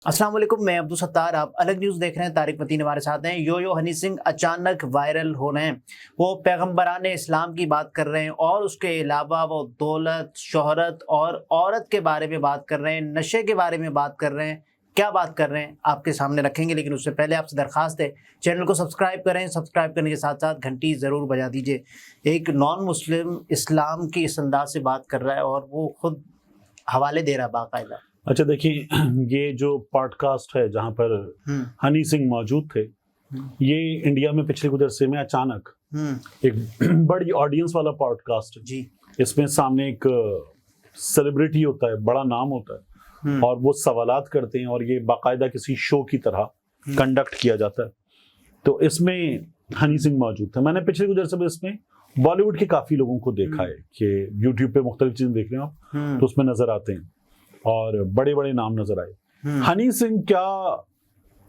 السلام علیکم، میں عبدالستار، آپ الگ نیوز دیکھ رہے ہیں۔ طارق متین ہمارے ساتھ ہیں۔ یو ہنی سنگھ اچانک وائرل ہو رہے ہیں۔ وہ پیغمبران اسلام کی بات کر رہے ہیں اور اس کے علاوہ وہ دولت، شہرت اور عورت کے بارے میں بات کر رہے ہیں، نشے کے بارے میں بات کر رہے ہیں۔ کیا بات کر رہے ہیں آپ کے سامنے رکھیں گے، لیکن اس سے پہلے آپ سے درخواست ہے چینل کو سبسکرائب کریں، سبسکرائب کرنے کے ساتھ ساتھ گھنٹی ضرور بجا دیجئے۔ ایک نان مسلم اسلام کی اس انداز سے بات کر رہا ہے اور وہ خود حوالے دے رہا ہے باقاعدہ۔ اچھا دیکھیے، یہ جو پوڈ کاسٹ ہے جہاں پر ہنی سنگھ موجود تھے، یہ انڈیا میں پچھلے کچھ عرصے میں اچانک ایک بڑی آڈینس والا پوڈ کاسٹ ہے جی، اس میں سامنے ایک سیلیبریٹی ہوتا ہے، بڑا نام ہوتا ہے اور وہ سوالات کرتے ہیں اور یہ باقاعدہ کسی شو کی طرح کنڈکٹ کیا جاتا ہے۔ تو اس میں ہنی سنگھ موجود تھا۔ میں نے پچھلے کچھ عرصے میں اس میں بالی ووڈ کے کافی لوگوں کو دیکھا ہے کہ یوٹیوب پہ مختلف چیزیں دیکھ رہے ہیں آپ، تو اس میں نظر آتے ہیں اور بڑے بڑے نام نظر آئے۔ ہنی سنگھ کیا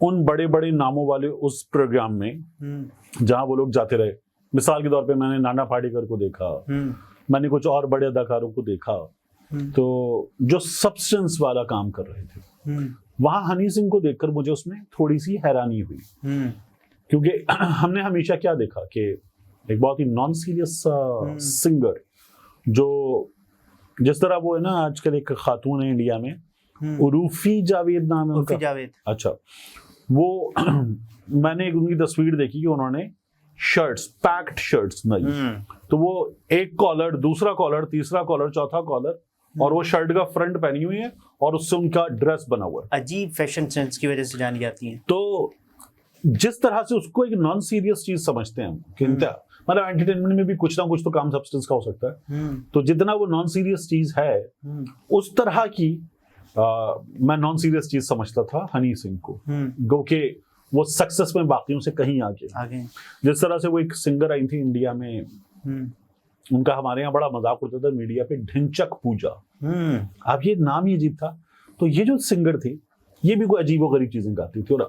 ان بڑے بڑے ناموں والے اس پروگرام میں جہاں وہ لوگ جاتے رہے، مثال کے طور پہ میں نے نانا پاٹیکر کو دیکھا، میں نے کچھ اور بڑے اداکاروں کو دیکھا، تو جو سبسٹنس والا کام کر رہے تھے، وہاں ہنی سنگھ کو دیکھ کر مجھے اس میں تھوڑی سی حیرانی ہوئی، کیونکہ ہم نے ہمیشہ کیا دیکھا کہ ایک بہت ہی نان سیریس سنگر، جو جس طرح وہ ہے نا، آج کل ایک خاتون ہے انڈیا میں، عروفی جاوید نام ہے ان کا۔ جاوید، اچھا، وہ میں نے ان کی تصویر دیکھی کہ انہوں نے شرٹس، پیکڈ شرٹس نہیں، تو وہ ایک کالر، دوسرا کالر، تیسرا کالر، چوتھا کالر، اور وہ شرٹ کا فرنٹ پہنی ہوئی ہے اور اس سے ان کا ڈریس بنا ہوا ہے۔ عجیب فیشن سینس کی وجہ سے جانی جاتی ہیں۔ تو جس طرح سے اس کو ایک نان سیریس چیز سمجھتے ہیں کہ مطلب انٹرٹینمنٹ میں بھی کچھ نہ کچھ تو کام سبسٹنس کا ہو سکتا ہے، تو جتنا وہ نان سیریس چیز ہے اس طرح کی میں نان سیریس چیز سمجھتا تھا ہنی سنگھ کو، گو کہ وہ سکسس میں باقیوں سے کہیں آگے۔ جس طرح سے وہ ایک سنگر آئی تھی انڈیا میں، ان کا ہمارے یہاں بڑا مذاق اڑتا تھا میڈیا پہ، ڈھنچک پوجا۔ اب یہ نام ہی عجیب تھا۔ تو یہ جو سنگر تھی، یہ بھی کوئی عجیب و غریب چیزیں گاتی تھی اور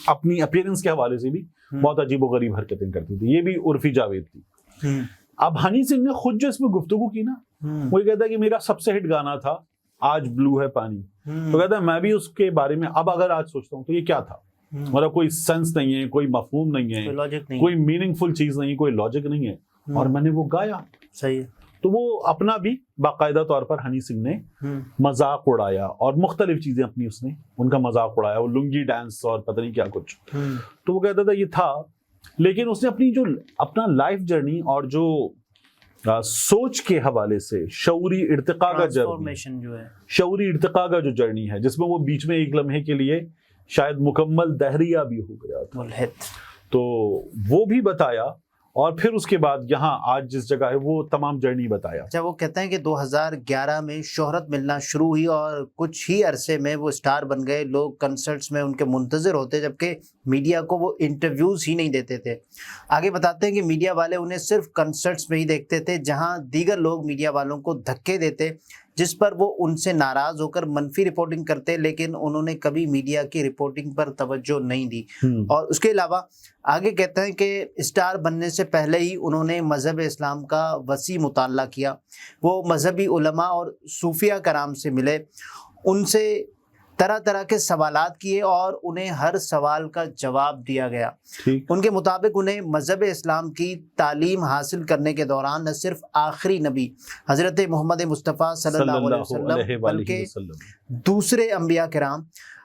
اپنی اپیرنس کے حوالے سے بھی بہت عجیب و غریب حرکتیں کرتی تھی۔ یہ بھی عرفی جاوید تھی۔ اب ہنی سنگھ نے خود جو اس میں گفتگو کی نا، وہ یہ کہتا ہے کہ میرا سب سے ہٹ گانا تھا آج بلو ہے پانی، تو کہتا ہے میں بھی اس کے بارے میں اب اگر آج سوچتا ہوں تو یہ کیا تھا، مطلب کوئی سینس نہیں ہے، کوئی مفہوم نہیں ہے، کوئی میننگ فل چیز نہیں، کوئی لاجک نہیں ہے، اور میں نے وہ گایا۔ صحیح ہے۔ تو وہ اپنا بھی باقاعدہ طور پر ہنی سنگھ نے مذاق اڑایا اور مختلف چیزیں اپنی اس نے ان کا مذاق اڑایا، وہ لنگی ڈانس اور پتہ نہیں کیا کچھ۔ تو وہ کہتا تھا یہ تھا، لیکن اس نے اپنی جو اپنا لائف جرنی اور جو سوچ کے حوالے سے شعوری ارتقاء کا شعوری ارتقاء کا جو جرنی ہے، جس میں وہ بیچ میں ایک لمحے کے لیے شاید مکمل دہریہ بھی ہو گیا تھا، تو وہ بھی بتایا، اور پھر اس کے بعد یہاں آج جس جگہ ہے وہ تمام جرنی بتایا۔ اچھا، وہ کہتے ہیں کہ 2011 میں شہرت ملنا شروع ہوئی اور کچھ ہی عرصے میں وہ اسٹار بن گئے، لوگ کنسرٹس میں ان کے منتظر ہوتے، جبکہ میڈیا کو وہ انٹرویوز ہی نہیں دیتے تھے۔ آگے بتاتے ہیں کہ میڈیا والے انہیں صرف کنسرٹس میں ہی دیکھتے تھے، جہاں دیگر لوگ میڈیا والوں کو دھکے دیتے، جس پر وہ ان سے ناراض ہو کر منفی رپورٹنگ کرتے، لیکن انہوں نے کبھی میڈیا کی رپورٹنگ پر توجہ نہیں دی۔ اور اس کے علاوہ آگے کہتے ہیں کہ اسٹار بننے سے پہلے ہی انہوں نے مذہب اسلام کا وسیع مطالعہ کیا، وہ مذہبی علماء اور صوفیہ کرام سے ملے، ان سے طرح طرح کے سوالات کیے اور انہیں ہر سوال کا جواب دیا گیا۔ ان کے مطابق انہیں مذہب اسلام کی تعلیم حاصل کرنے کے دوران نہ صرف آخری نبی حضرت محمد مصطفیٰ صلی اللہ علیہ وسلم بلکہ دوسرے انبیاء کرام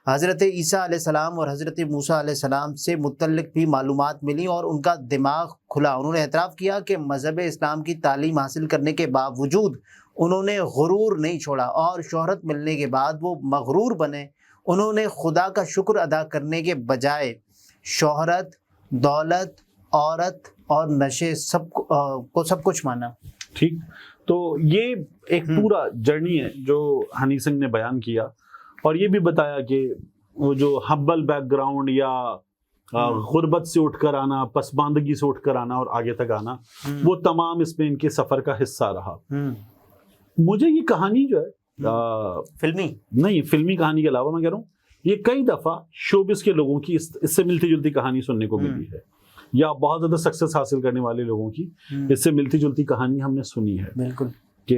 حضرت عیسیٰ علیہ السلام اور حضرت موسیٰ علیہ السلام سے متعلق بھی معلومات ملی اور ان کا دماغ کھلا۔ انہوں نے اعتراف کیا کہ مذہب اسلام کی تعلیم حاصل کرنے کے باوجود انہوں نے غرور نہیں چھوڑا اور شہرت ملنے کے بعد وہ مغرور بنے۔ انہوں نے خدا کا شکر ادا کرنے کے بجائے شہرت، دولت، عورت اور نشے سب کچھ مانا۔ ٹھیک، تو یہ ایک پورا جرنی ہے جو ہنی سنگھ نے بیان کیا، اور یہ بھی بتایا کہ وہ جو ہمبل بیک گراؤنڈ یا غربت سے اٹھ کر آنا، پسماندگی سے اٹھ کر آنا اور آگے تک آنا، وہ تمام اس میں ان کے سفر کا حصہ رہا۔ مجھے یہ کہانی جو ہے فلمی کہانی کے علاوہ میں کہہ رہا ہوں، یہ کئی دفعہ شوبز کے لوگوں کی اس سے ملتی جلتی کہانی سننے کو ملی ہے، یا بہت زیادہ سکسیس حاصل کرنے والے لوگوں کی اس سے ملتی جلتی کہانی ہم نے سنی ہے۔ بالکل، کہ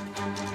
ہے.